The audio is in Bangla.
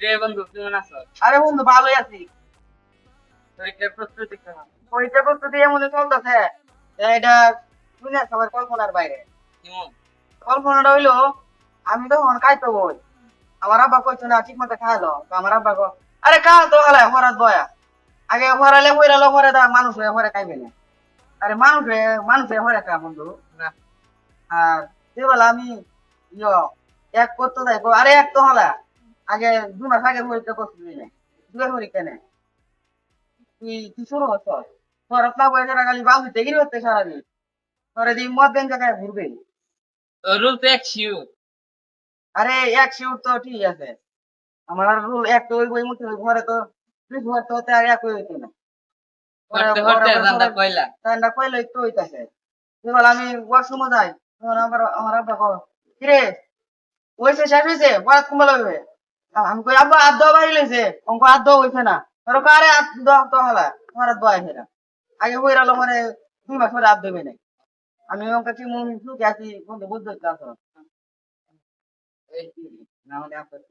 রে বন্ধু কেমন আছো? আরে বন্ধু ভালোই আছি। পরীক্ষার প্রস্তুতি কেমন? পরীক্ষা প্রস্তুতি এমন চলতেছে, এটা দুনিয়া সবার কল্পনার বাইরে। কেমন? কল্পনাটা হইলো, আমি তখন খাইতে বই, আমার আব্বা কইছে না ঠিক মতো খাইলো, তো আমার আব্বা কো আরে খাও তো হলে হরাত বয়া, আগে হরালে হইরালো হরে দা মানুষ হয়ে হরে খাইবে না। আরে মানুষে হরে খা বন্ধু। না। আর সেবেলা আমি ইয়ো এক করতে যাই আরে এক তো হলা আগে 2 মাস আগে পরীক্ষা করছিলি না, 2 পরীক্ষা নেই, তুই শুরু হচ্ছ তোর না বয়সে খালি বাবু দেখি হচ্ছে সারাদিন, তোর এদিন মদ বেঞ্চে খায় ঘুরবে। রুল তো এক শিওর। আরে এক শিউর তো ঠিক আছে, আমার রুল এক তো ওই বই মতো ঘরে তো তুই ঘর তো হতে আর এক হইতো না। ওরা হরতে ওরা হরতে পরে জানটা সবাই কয়লা। ঠান্ডা কইলে একটু হইতাছে। এবার আমি ওয়াশরুমে যাই, তখন আমার আব্বা কো কিরে হইছে শেষ হইছে পড়া কুম্বা লাগবে। আমি কই আব্বা আদ দাও বাইরে লইছে, অঙ্ক আদ দাও হইছে না, তোর কারে আদ দাও তো হলা তোমার আদ দাও হইছে না, আগে হইরালো মানে 2 মাস পরে আদ দেবে নাই। আমি অঙ্ক কি মন সুখে আছি বন্ধু বুঝতে পারছো? এই না হলে আপনার